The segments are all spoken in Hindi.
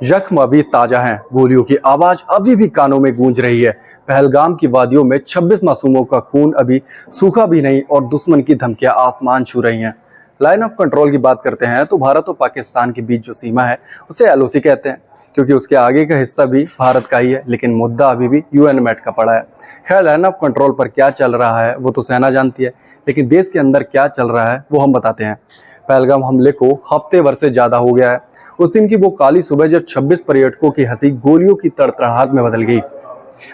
जख्म अभी ताजा हैं, गोलियों की आवाज अभी भी कानों में गूंज रही है। पहलगाम की वादियों में 26 मासूमों का खून अभी सूखा भी नहीं और दुश्मन की धमकियां आसमान छू रही हैं। लाइन ऑफ कंट्रोल की बात करते हैं तो भारत और पाकिस्तान के बीच जो सीमा है उसे एलओसी कहते हैं, क्योंकि उसके आगे का हिस्सा भी भारत का ही है, लेकिन मुद्दा अभी भी यूएन मैट का पड़ा है। खैर, लाइन ऑफ कंट्रोल पर क्या चल रहा है वो तो सेना जानती है, लेकिन देश के अंदर क्या चल रहा है वो हम बताते हैं। पहलगाम हमले को हफ्ते भर से ज्यादा हो गया है। उस दिन की वो काली सुबह जब 26 पर्यटकों की हंसी गोलियों की तड़तड़ाहट में बदल गई।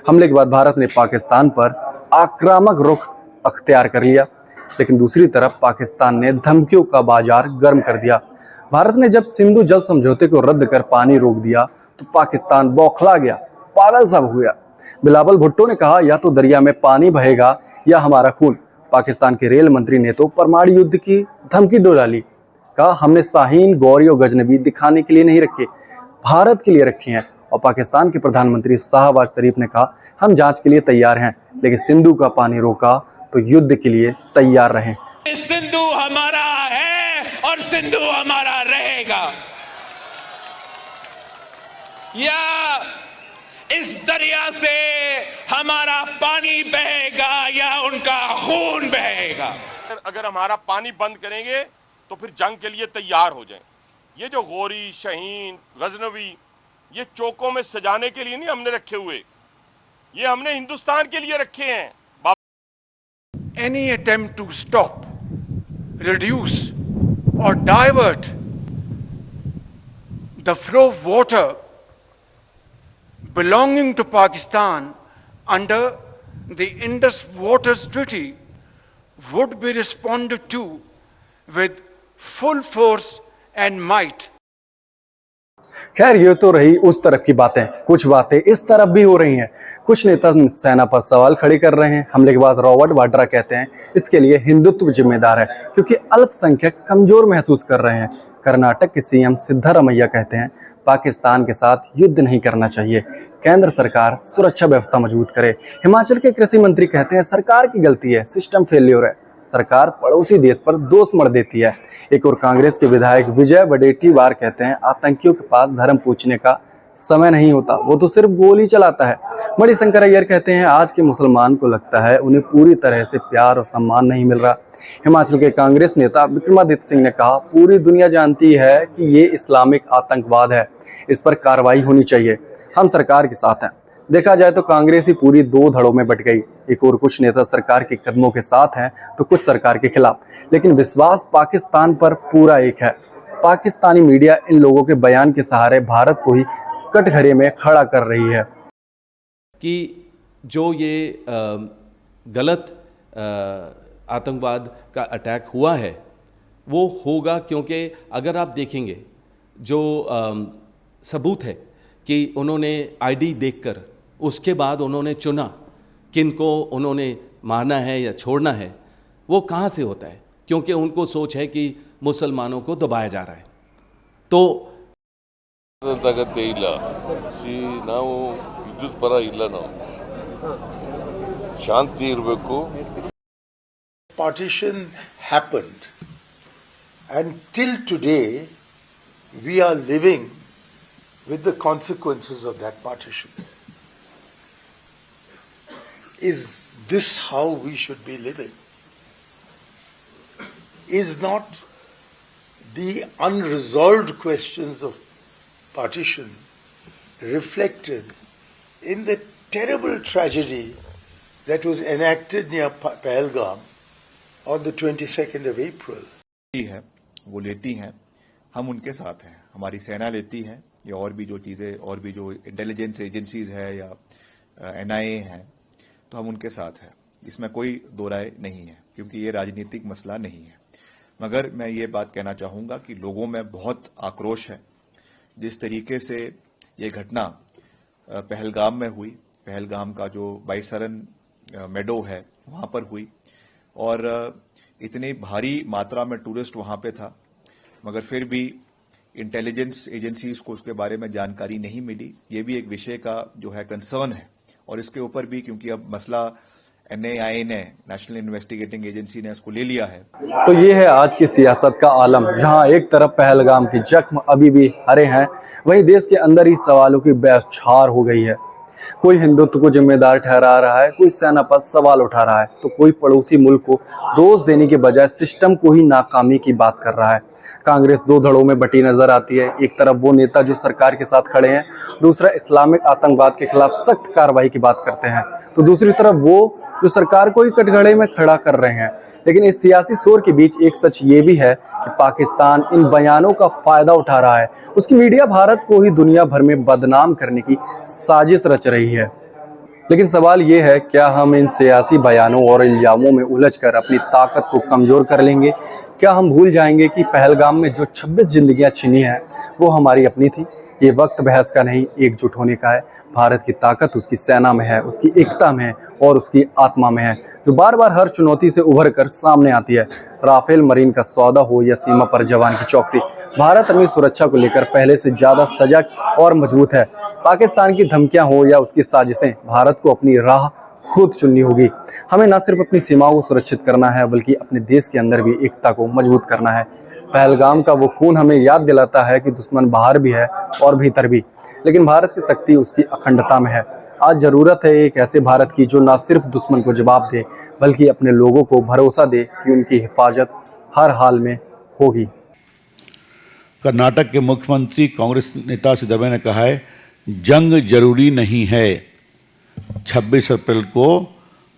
हमले के बाद भारत ने पाकिस्तान पर आक्रामक रुख अख्तियार कर लिया, लेकिन दूसरी तरफ पाकिस्तान ने धमकियों का बाजार गर्म कर दिया। भारत ने जब सिंधु जल समझौते को रद्द कर पानी रोक दिया तो पाकिस्तान बौखला गया, पागल सा हो गया। बिलावल भुट्टो ने कहा, या तो दरिया में पानी बहेगा या हमारा खून। पाकिस्तान के रेल मंत्री ने तो परमाणु युद्ध की धमकी डाली, कहा हमने शाहीन, गौरी और गजनबी दिखाने के लिए नहीं रखे, भारत के लिए रखे हैं। और पाकिस्तान के प्रधानमंत्री शाहबाज शरीफ ने कहा हम जांच के लिए तैयार हैं, लेकिन सिंधु का पानी रोका तो युद्ध के लिए तैयार रहें। सिंधु हमारा है और सिंधु हमारा रहेगा। या इस दरिया से हमारा पानी बहेगा या उनका खून बहेगा। अगर हमारा पानी बंद करेंगे तो फिर जंग के लिए तैयार हो जाएं। ये जो गौरी, शहीन, गजनवी, ये चौकों में सजाने के लिए नहीं हमने रखे हुए, ये हमने हिंदुस्तान के लिए रखे हैं। Any attempt to stop, reduce or divert the flow of water belonging to Pakistan under the Indus Waters Treaty would be responded to with full force and might. खैर, ये तो रही उस तरफ की बातें। कुछ बातें इस तरफ भी हो रही हैं। कुछ नेता सेना पर सवाल खड़े कर रहे हैं। हमले के बाद रॉबर्ट वाड्रा कहते हैं इसके लिए हिंदुत्व जिम्मेदार है, क्योंकि अल्पसंख्यक कमजोर महसूस कर रहे हैं। कर्नाटक के सीएम सिद्धारमैया कहते हैं पाकिस्तान के साथ युद्ध नहीं करना चाहिए, केंद्र सरकार सुरक्षा व्यवस्था मजबूत करे। हिमाचल के कृषि मंत्री कहते हैं सरकार की गलती है, सिस्टम फेल्योर है, सरकार पड़ोसी देश पर दोष मढ़ देती है। एक और कांग्रेस के विधायक विजय वडेट्टीवार कहते हैं आतंकियों के पास धर्म पूछने का समय नहीं होता, वो तो सिर्फ गोली चलाता है। मणिशंकर अय्यर कहते हैं आज के मुसलमान को लगता है उन्हें पूरी तरह से प्यार और सम्मान नहीं मिल रहा। हिमाचल के कांग्रेस नेता विक्रमादित्य सिंह ने कहा पूरी दुनिया जानती है कि ये इस्लामिक आतंकवाद है, इस पर कार्रवाई होनी चाहिए, हम सरकार के साथ हैं। देखा जाए तो कांग्रेस ही पूरी दो धड़ों में बट गई। एक और कुछ नेता सरकार के कदमों के साथ हैं तो कुछ सरकार के खिलाफ, लेकिन विश्वास पाकिस्तान पर पूरा एक है। पाकिस्तानी मीडिया इन लोगों के बयान के सहारे भारत को ही कटघरे में खड़ा कर रही है कि जो ये गलत आतंकवाद का अटैक हुआ है वो होगा, क्योंकि अगर आप देखेंगे जो सबूत है कि उन्होंने आईडी देखकर उसके बाद उन्होंने चुना किनको उन्होंने मारना है या छोड़ना है, वो कहाँ से होता है? क्योंकि उनको सोच है कि मुसलमानों को दबाया जा रहा है। तो ನಾವು ವಿದ್ಯುತ್ ಪರ ಇಲ್ಲ, ನಾವು ಶಾಂತಿ ಇರಬೇಕು. Partition happened, and till today we are living with the consequences of that partition. Is this how we should be living? Is not the unresolved questions of partition reflected in the terrible tragedy that was enacted near Pahalgam on the 22nd of April? है वो लेती हैं, हम उनके साथ हैं, हमारी सेना लेती है, या और भी जो चीज़ें, और भी जो इंटेलिजेंस एजेंसीज है या एनआईए हैं, तो हम उनके साथ हैं, इसमें कोई दो राय नहीं है, क्योंकि ये राजनीतिक मसला नहीं है। मगर मैं ये बात कहना चाहूँगा कि लोगों में बहुत आक्रोश है। जिस तरीके से ये घटना पहलगाम में हुई, पहलगाम का जो बाइसरन मेडो है वहाँ पर हुई, और इतनी भारी मात्रा में टूरिस्ट वहाँ पे था, मगर फिर भी इंटेलिजेंस एजेंसीज को उसके बारे में जानकारी नहीं मिली। ये भी एक विषय का जो है कंसर्न है, और इसके ऊपर भी क्योंकि अब मसला NIA ने, नेशनल इन्वेस्टिगेटिंग एजेंसी ने उसको ले लिया है। तो ये है आज की सियासत का आलम, जहां एक तरफ पहलगाम की जख्म अभी भी हरे हैं, वहीं देश के अंदर ही सवालों की बौछार हो गई है। कोई हिंदुत्व को जिम्मेदार ठहरा रहा है, कोई सेना पर सवाल उठा रहा है, तो कोई पड़ोसी मुल्क को दोष देने के बजाय सिस्टम को ही नाकामी की बात कर रहा है। कांग्रेस दो धड़ों में बटी नजर आती है। एक तरफ वो नेता जो सरकार के साथ खड़े हैं, दूसरा इस्लामिक आतंकवाद के खिलाफ सख्त कार्रवाई की बात करते हैं, तो दूसरी तरफ वो जो सरकार को ही कटघरे में खड़ा कर रहे हैं। लेकिन इस सियासी शोर के बीच एक सच ये भी है कि पाकिस्तान इन बयानों का फायदा उठा रहा है। उसकी मीडिया भारत को ही दुनिया भर में बदनाम करने की साजिश रच रही है। लेकिन सवाल ये है, क्या हम इन सियासी बयानों और इल्जामों में उलझकर अपनी ताकत को कमजोर कर लेंगे? क्या हम भूल जाएंगे कि पहलगाम में जो 26 जिंदगियां छिनी हैं वो हमारी अपनी थी? ये वक्त बहस का नहीं, एकजुट होने का है। भारत की ताकत उसकी सेना में है, उसकी एकता में है और उसकी आत्मा में है, जो बार बार हर चुनौती से उभर कर सामने आती है। राफेल मरीन का सौदा हो या सीमा पर जवान की चौकसी, भारत अपनी सुरक्षा को लेकर पहले से ज्यादा सजग और मजबूत है। पाकिस्तान की धमकियां हो या उसकी साजिशें, भारत को अपनी राह खुद चुननी होगी। हमें न सिर्फ अपनी सीमाओं को सुरक्षित करना है, बल्कि अपने देश के अंदर भी एकता को मजबूत करना है। पहलगाम का वो खून हमें याद दिलाता है कि दुश्मन बाहर भी है और भीतर भी, लेकिन भारत की शक्ति उसकी अखंडता में है। आज जरूरत है एक ऐसे भारत की जो न सिर्फ दुश्मन को जवाब दे, बल्कि अपने लोगों को भरोसा दे कि उनकी हिफाजत हर हाल में होगी। कर्नाटक के मुख्यमंत्री कांग्रेस नेता सिद्धरामैया ने कहा है, जंग जरूरी नहीं है। 26 अप्रैल को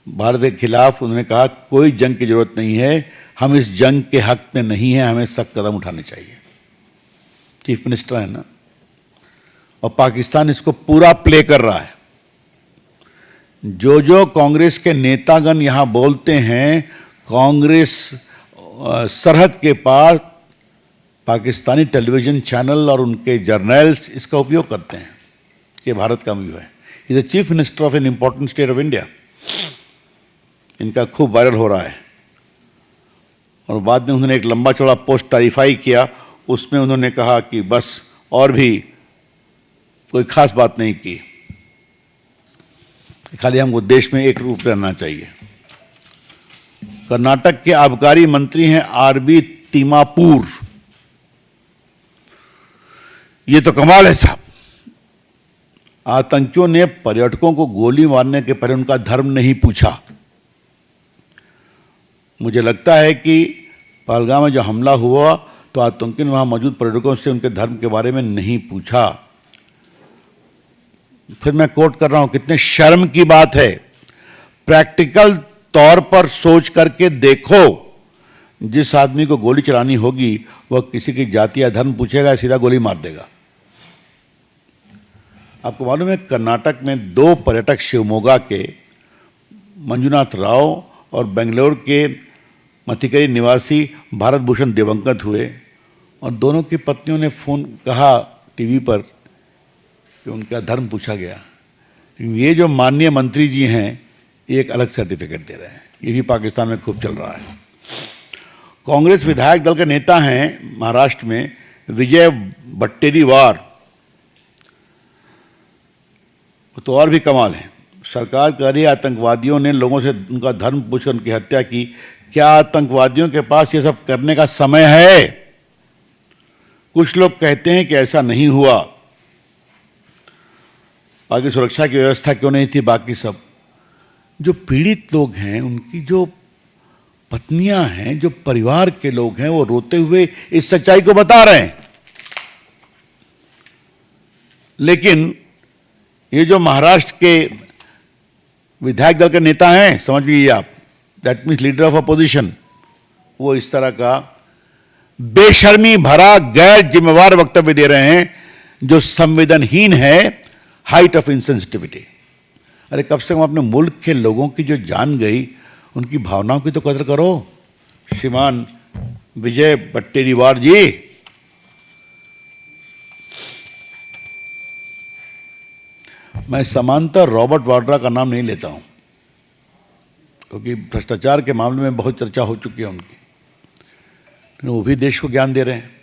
भारत के खिलाफ उन्होंने कहा, कोई जंग की जरूरत नहीं है, हम इस जंग के हक में नहीं हैं, हमें सख्त कदम उठाने चाहिए। चीफ मिनिस्टर है ना, और पाकिस्तान इसको पूरा प्ले कर रहा है। जो कांग्रेस के नेतागण यहां बोलते हैं, कांग्रेस सरहद के पार पाकिस्तानी टेलीविजन चैनल और उनके जर्नल्स इसका उपयोग करते हैं कि भारत का व्यू है। Is the chief minister of an important state of India. इनका खूब वायरल हो रहा है। और बाद में उन्होंने एक लंबा चौड़ा पोस्ट तारीफाई किया, उसमें उन्होंने कहा कि बस और भी कोई खास बात नहीं की, खाली हमको देश में एक रूप रहना चाहिए। कर्नाटक के आबकारी मंत्री हैं RB तिमापुर। ये तो कमाल है साहब। आतंकियों ने पर्यटकों को गोली मारने के पहले उनका धर्म नहीं पूछा। मुझे लगता है कि पहलगाम में जो हमला हुआ तो आतंकियों ने वहां मौजूद पर्यटकों से उनके धर्म के बारे में नहीं पूछा। फिर मैं कोट कर रहा हूं, कितने शर्म की बात है। प्रैक्टिकल तौर पर सोच करके देखो, जिस आदमी को गोली चलानी होगी वह किसी की जाति या धर्म पूछेगा, सीधा गोली मार देगा। आपको मालूम है, कर्नाटक में 2 पर्यटक शिवमोगा के मंजुनाथ राव और बेंगलोर के मथिकरी निवासी भारत भूषण दिवंगत हुए, और दोनों की पत्नियों ने फोन कहा टीवी पर कि उनका धर्म पूछा गया। ये जो माननीय मंत्री जी हैं, ये एक अलग सर्टिफिकेट दे रहे हैं। ये भी पाकिस्तान में खूब चल रहा है। कांग्रेस विधायक दल के नेता हैं महाराष्ट्र में विजय वट्टेरीवार, तो और भी कमाल है। सरकार कह रही है आतंकवादियों ने लोगों से उनका धर्म पूछकर उनकी हत्या की। क्या आतंकवादियों के पास ये सब करने का समय है? कुछ लोग कहते हैं कि ऐसा नहीं हुआ। बाकी सुरक्षा की व्यवस्था क्यों नहीं थी? बाकी सब जो पीड़ित लोग हैं, उनकी जो पत्नियां हैं, जो परिवार के लोग हैं, वो रोते हुए इस सच्चाई को बता रहे हैं। लेकिन ये जो महाराष्ट्र के विधायक दल के नेता हैं, समझ लीजिए आप, that means leader of opposition, वो इस तरह का बेशर्मी भरा गैर जिम्मेवार वक्तव्य दे रहे हैं जो संवेदनहीन है, हाइट ऑफ इनसेंसिटिविटी। अरे कम से कम अपने मुल्क के लोगों की जो जान गई, उनकी भावनाओं की तो कदर करो। श्रीमान विजय वट्टेरीवार जी, मैं समांतर रॉबर्ट वाड्रा का नाम नहीं लेता हूं, क्योंकि भ्रष्टाचार के मामले में बहुत चर्चा हो चुकी है उनकी, लेकिन वो भी देश को ज्ञान दे रहे हैं।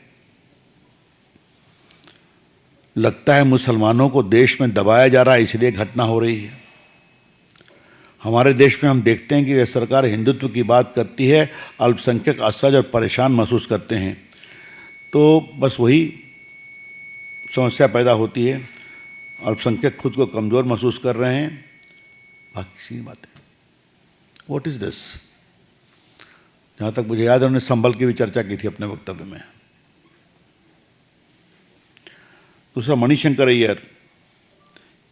लगता है मुसलमानों को देश में दबाया जा रहा है, इसलिए घटना हो रही है। हमारे देश में हम देखते हैं कि यह सरकार हिंदुत्व की बात करती है, अल्पसंख्यक असहज और परेशान महसूस करते हैं, तो बस वही समस्या पैदा होती है। अल्पसंख्यक खुद को कमज़ोर महसूस कर रहे हैं, बाकी सी बात है। What is this? जहाँ तक मुझे याद है, उन्होंने संबल की भी चर्चा की थी अपने वक्तव्य में। दूसरा, मणिशंकर अय्यर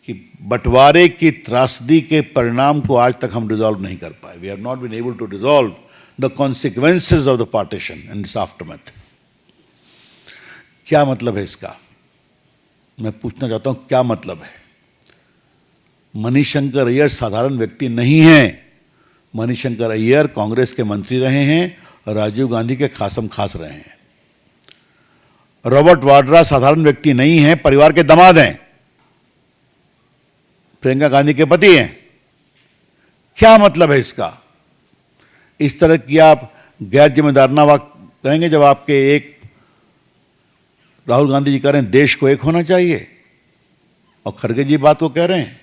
कि बंटवारे की त्रासदी के परिणाम को आज तक हम रिजॉल्व नहीं कर पाए। We have not been able to resolve the consequences of the partition and this aftermath. क्या मतलब है इसका? मैं पूछना चाहता हूं, क्या मतलब है? मणिशंकर अय्यर साधारण व्यक्ति नहीं है। मणिशंकर अय्यर कांग्रेस के मंत्री रहे हैं और राजीव गांधी के खासम खास रहे हैं। रॉबर्ट वाड्रा साधारण व्यक्ति नहीं है, परिवार के दामाद हैं, प्रियंका गांधी के पति हैं। क्या मतलब है इसका? इस तरह की आप गैर जिम्मेदाराना बात करेंगे जब आपके एक राहुल गांधी जी कह रहे हैं देश को एक होना चाहिए, और खड़गे जी बात को कह रहे हैं।